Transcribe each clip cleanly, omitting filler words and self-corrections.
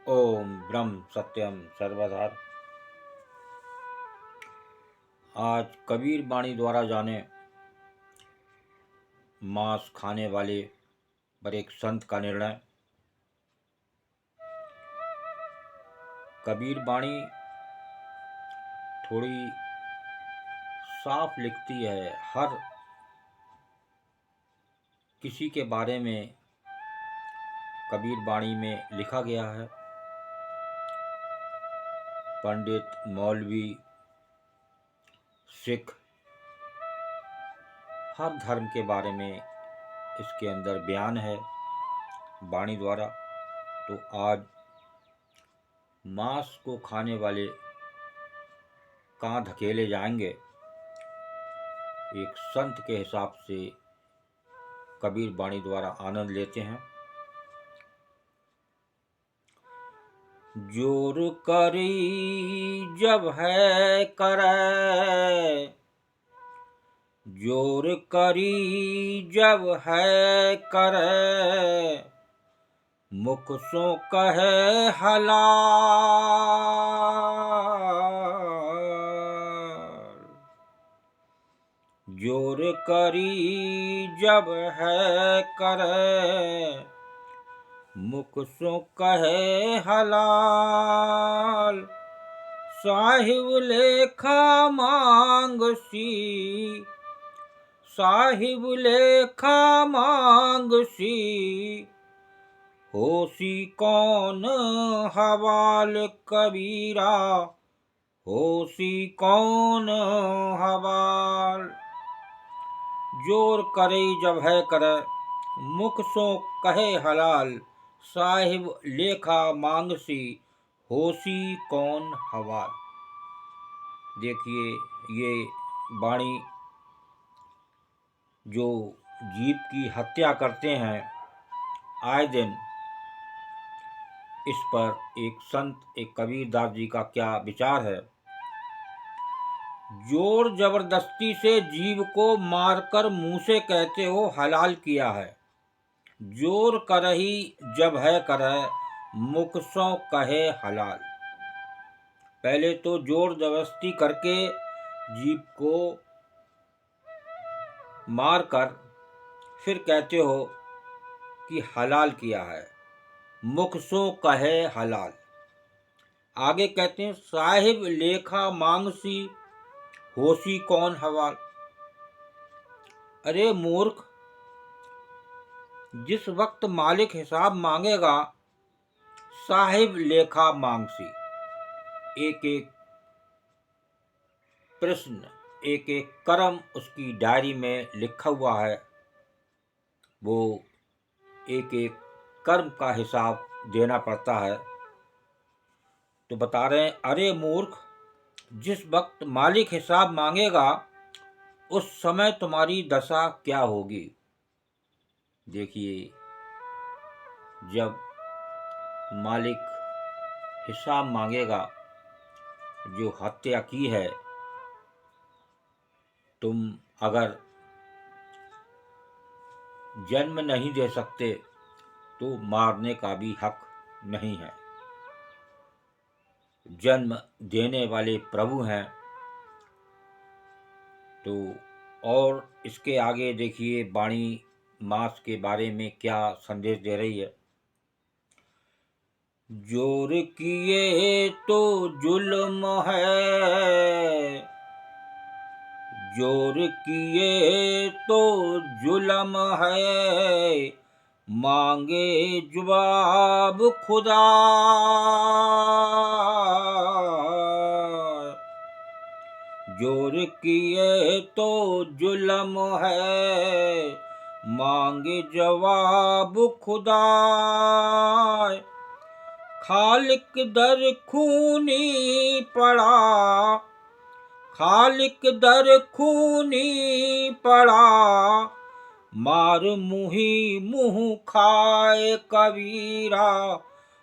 ओम ब्रह्म सत्यम सर्वधार। आज कबीर बाणी द्वारा जाने मांस खाने वाले पर एक संत का निर्णय। कबीर बाणी थोड़ी साफ लिखती है। हर किसी के बारे में कबीर बाणी में लिखा गया है। पंडित, मौलवी, सिख, हर धर्म के बारे में इसके अंदर बयान है बाणी द्वारा। तो आज मांस को खाने वाले कहाँ धकेले जाएंगे, एक संत के हिसाब से कबीर बाणी द्वारा आनंद लेते हैं। जोर करी जब है करे, जोर करी जब है करे, मुख सो कहे हलाल। जोर करी जब है करे, मुख सो कहे हलाल। साहिब लेखा मांगसी, साहिब लेखा मांगसी, होसी कौन हवाल कबीरा, होसी कौन हवाल। जोर करे जब है करे, मुख सो कहे हलाल। साहिब लेखा मांगसी, होसी कौन हवाल। देखिए, ये बाणी जो जीव की हत्या करते हैं आए दिन, इस पर एक संत, एक कबीरदास जी का क्या विचार है। जोर जबरदस्ती से जीव को मारकर मुंह से कहते हो हलाल किया है। जोर करही जब है करे, मुख सो कहे हलाल। पहले तो जोर जबरदस्ती करके जीव को मारकर फिर कहते हो कि हलाल किया है, मुख सो कहे हलाल। आगे कहते हैं साहिब लेखा मांगसी, होसी कौन हवाल। अरे मूर्ख, जिस वक्त मालिक हिसाब मांगेगा, साहिब लेखा मांगसी, एक एक प्रश्न, एक एक कर्म उसकी डायरी में लिखा हुआ है। वो एक एक कर्म का हिसाब देना पड़ता है। तो बता रहे हैं, अरे मूर्ख, जिस वक्त मालिक हिसाब मांगेगा उस समय तुम्हारी दशा क्या होगी। देखिए, जब मालिक हिसाब मांगेगा, जो हत्या की है, तुम अगर जन्म नहीं दे सकते तो मारने का भी हक नहीं है। जन्म देने वाले प्रभु हैं। तो और इसके आगे देखिए बाणी मांस के बारे में क्या संदेश दे रही है। जोर किए तो जुल्म है, जोर किए तो जुल्म है, मांगे जवाब खुदा। जोर किए तो जुल्म है, मांगे जवाब खुदा। खालिक दर खूनी पड़ा, खालिक दर खूनी पड़ा, मार मुही मुँह खाए कबीरा,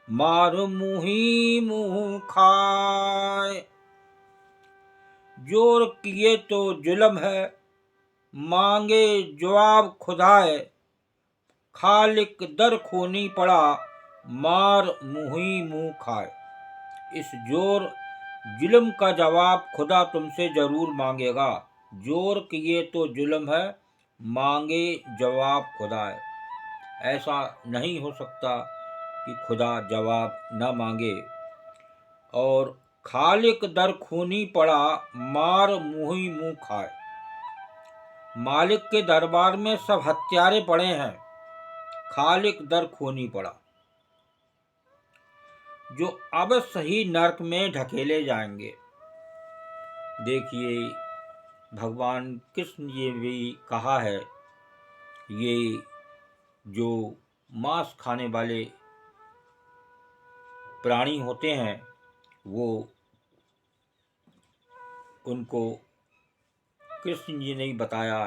मार मुही मुँह खाए। जोर किए तो जुल्म है, मांगे जवाब खुदाए। खालिक दर खूनी पड़ा, मार मुही मुंह खाए। इस जोर जुल्म का जवाब खुदा तुमसे जरूर मांगेगा। जोर किए तो जुल्म है, मांगे जवाब खुदा है। ऐसा नहीं हो सकता कि खुदा जवाब न मांगे। और खालिक दर खूनी पड़ा, मार मुही मुंह खाए। मालिक के दरबार में सब हत्यारे पड़े हैं, खालिक दर खूनी पड़ा, जो अब सही नरक में ढकेले जाएंगे। देखिए, भगवान कृष्ण ने भी कहा है, ये जो मांस खाने वाले प्राणी होते हैं, वो उनको कृष्ण जी ने ही बताया,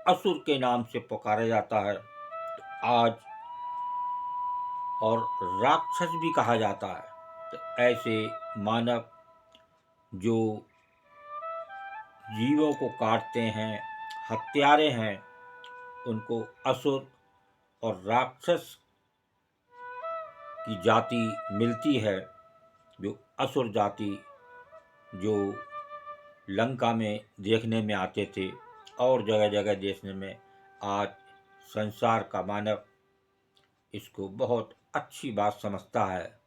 असुर के नाम से पुकारा जाता है। तो आज और राक्षस भी कहा जाता है। तो ऐसे मानव जो जीवों को काटते हैं, हत्यारे हैं, उनको असुर और राक्षस की जाति मिलती है। जो असुर जाति जो लंका में देखने में आते थे और जगह जगह देखने में, आज संसार का मानव इसको बहुत अच्छी बात समझता है।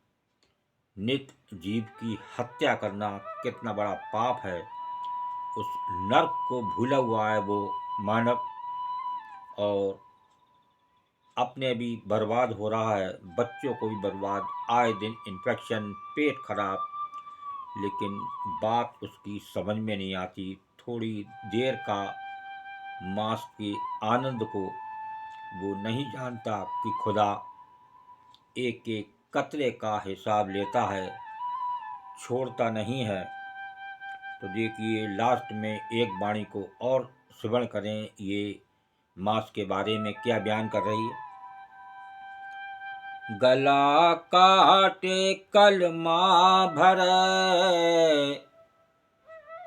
नित जीव की हत्या करना कितना बड़ा पाप है, उस नर्क को भूला हुआ है वो मानव, और अपने भी बर्बाद हो रहा है, बच्चों को भी बर्बाद, आए दिन इन्फेक्शन, पेट खराब। लेकिन बात उसकी समझ में नहीं आती। थोड़ी देर का मांस के आनंद को वो नहीं जानता कि खुदा एक एक कतरे का हिसाब लेता है, छोड़ता नहीं है। तो देखिए, लास्ट में एक वाणी को और श्रवण करें, ये मांस के बारे में क्या बयान कर रही है। गला काटे कलमा भरे,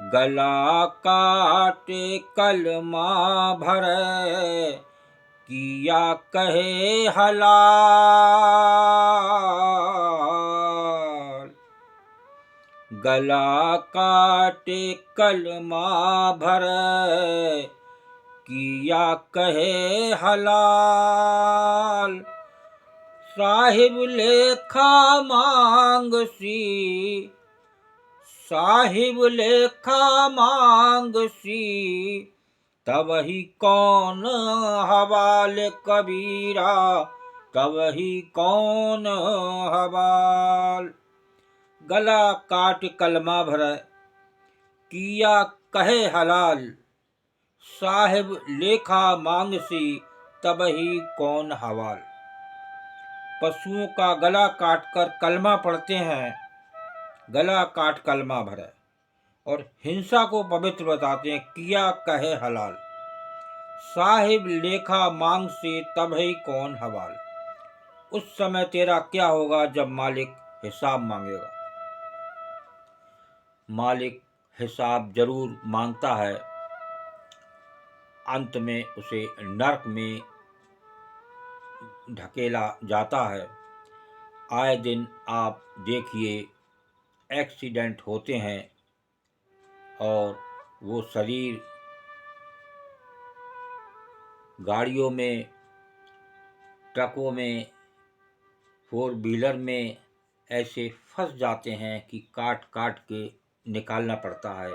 गला काटे कलमा भरे, किया कहे हलाल। गला काटे कलमा भरे, किया कहे हलाल। साहिब लेखा मांगसी, साहिब लेखा मांगसी, तब ही कौन हवाल कबीरा, तब ही कौन हवाल। गला काट कलमा भरे, किया कहे हलाल। साहिब लेखा मांगसी, तब ही कौन हवाल। पशुओं का गला काटकर कलमा पढ़ते हैं, गला काट कलमा भरे, और हिंसा को पवित्र बताते हैं, किया कहे हलाल। साहिब लेखा मांग से तब ही कौन हवाल। उस समय तेरा क्या होगा जब मालिक हिसाब मांगेगा। मालिक हिसाब जरूर मांगता है, अंत में उसे नरक में ढकेला जाता है। आए दिन आप देखिए, एक्सीडेंट होते हैं और वो शरीर गाड़ियों में, ट्रकों में, फोर व्हीलर में ऐसे फंस जाते हैं कि काट काट के निकालना पड़ता है।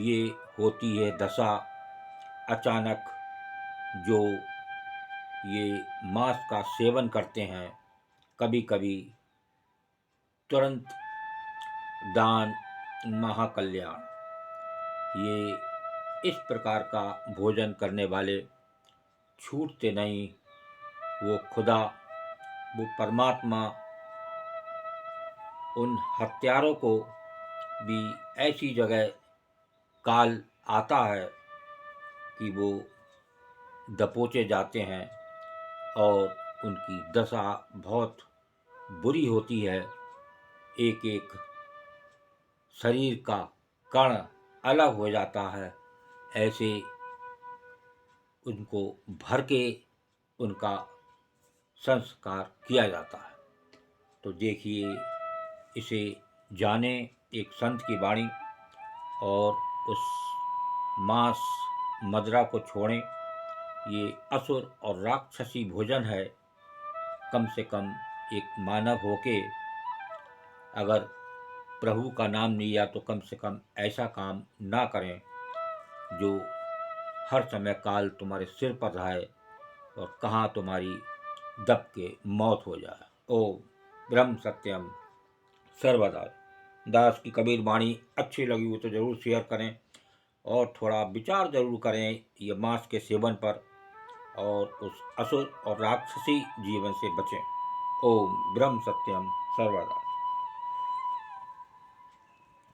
ये होती है दशा। अचानक जो ये मांस का सेवन करते हैं, कभी कभी तुरंत दान महाकल्याण, ये इस प्रकार का भोजन करने वाले छूटते नहीं। वो खुदा, वो परमात्मा उन हत्यारों को भी ऐसी जगह काल आता है कि वो दबोचे जाते हैं और उनकी दशा बहुत बुरी होती है। एक एक शरीर का कण अलग हो जाता है, ऐसे उनको भर के उनका संस्कार किया जाता है। तो देखिए, इसे जाने एक संत की वाणी और उस मांस मदिरा को छोड़ें। ये असुर और राक्षसी भोजन है। कम से कम एक मानव होके अगर प्रभु का नाम लिया तो कम से कम ऐसा काम ना करें जो हर समय काल तुम्हारे सिर पर रहे और कहाँ तुम्हारी दब के मौत हो जाए। ओम ब्रह्म सत्यम सर्वदा। दास की कबीर वाणी अच्छी लगी हो तो ज़रूर शेयर करें और थोड़ा विचार जरूर करें ये मांस के सेवन पर और उस असुर और राक्षसी जीवन से बचें। ओम ब्रह्म सत्यम सर्वदा।